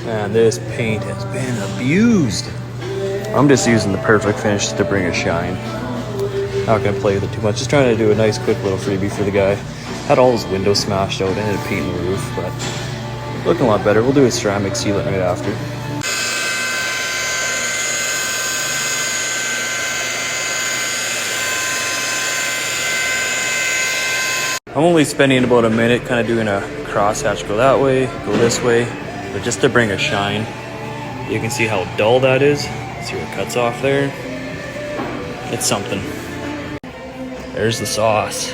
Man, this paint has been abused. I'm just using the perfect finish to bring a shine. Not gonna play with it too much. Just trying to do a nice quick little freebie for the guy. Had all his windows smashed out, ended up painting the roof, but looking a lot better. We'll do a ceramic sealant right after. I'm only spending about a minute kind of doing a crosshatch, go that way, go this way, but just to bring a shine. You can see how dull that is. See what cuts off there? It's something. There's the sauce.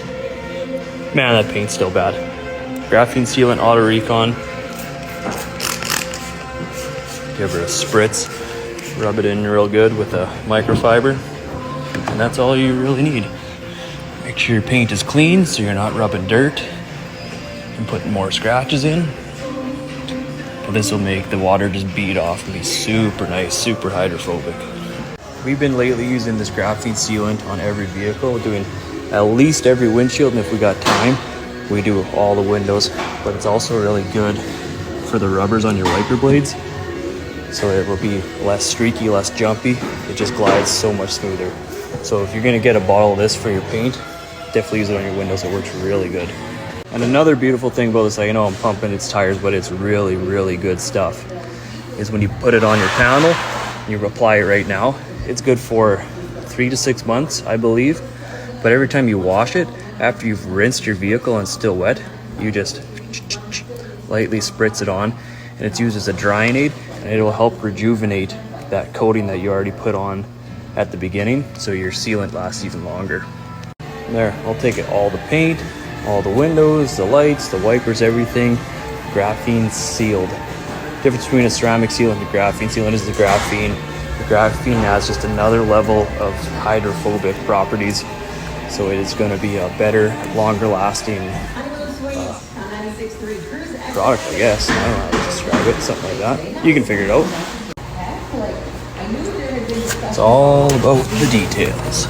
Man, that paint's still bad. Graphene sealant, auto recon. Give her a spritz. Rub it in real good with a microfiber. And that's all you really need. Make sure your paint is clean so you're not rubbing dirt and putting more scratches in. But this will make the water just bead off and be super nice, super hydrophobic. We've been lately using this graphene sealant on every vehicle, doing at least every windshield, and if we got time, we do all the windows. But it's also really good for the rubbers on your wiper blades, so it will be less streaky, less jumpy. It just glides so much smoother. So if you're gonna get a bottle of this for your paint, definitely use it on your windows. It works really good. And another beautiful thing about this, I know I'm pumping its tires, but it's really, really good stuff, is when you put it on your panel, you apply it right now. It's good for 3 to 6 months, I believe. But every time you wash it, after you've rinsed your vehicle and it's still wet, you just lightly spritz it on. And it's used as a drying aid, and it'll help rejuvenate that coating that you already put on at the beginning, so your sealant lasts even longer. There, I'll take it all the paint, all the windows, the lights, the wipers, everything, graphene sealed. Difference between a ceramic sealant and a graphene sealant is the graphene. The graphene has just another level of hydrophobic properties, so it is going to be a better, longer lasting product, I guess. I don't know how to describe it, something like that. You can figure it out. It's all about the details.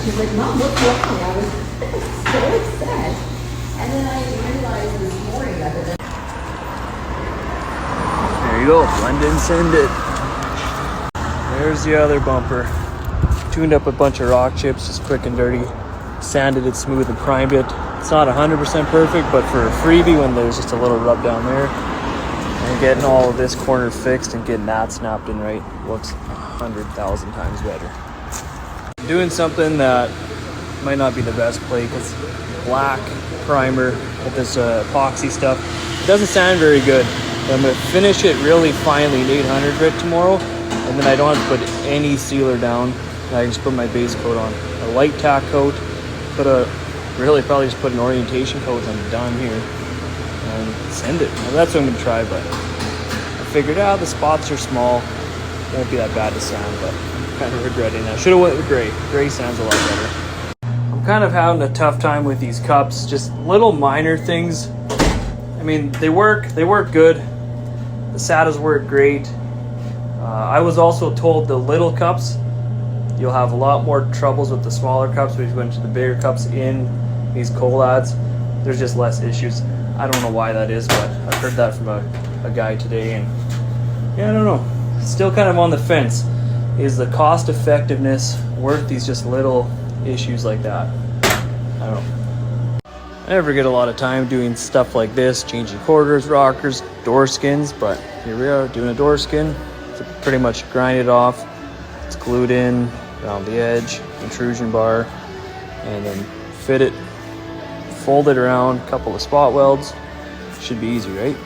She's like, Mom, what's wrong? I was so upset. And then I realized this morning that there you go, blend in, send it. There's the other bumper. Tuned up a bunch of rock chips, just quick and dirty. Sanded it smooth and primed it. It's not 100% perfect, but for a freebie when there's just a little rub down there, and getting all of this corner fixed and getting that snapped in right, looks 100,000 times better. Doing something that might not be the best play, because black primer with this epoxy stuff, it doesn't sound very good. But I'm going to finish it really finely in 800 grit tomorrow, and then I don't have to put any sealer down, and I can just put my base coat on. A light tack coat, probably just put an orientation coat and I'm done here, and send it. Now, that's what I'm going to try, but I figured out the spots are small, won't be that bad to sand, but I'm kind of regretting that. Should have went with gray. Gray sounds a lot better. I'm kind of having a tough time with these cups, just little minor things. I mean, they work good. The SATAs work great. I was also told the little cups, you'll have a lot more troubles with the smaller cups, but if you went to the bigger cups in these collads, there's just less issues. I don't know why that is, but I've heard that from a guy today, and yeah, I don't know. Still kind of on the fence. Is the cost effectiveness worth these just little issues like that? I don't know. I never get a lot of time doing stuff like this, changing quarters, rockers, door skins, but here we are doing a door skin. So pretty much grind it off. It's glued in around the edge, intrusion bar, and then fit it, fold it around, a couple of spot welds. Should be easy, right?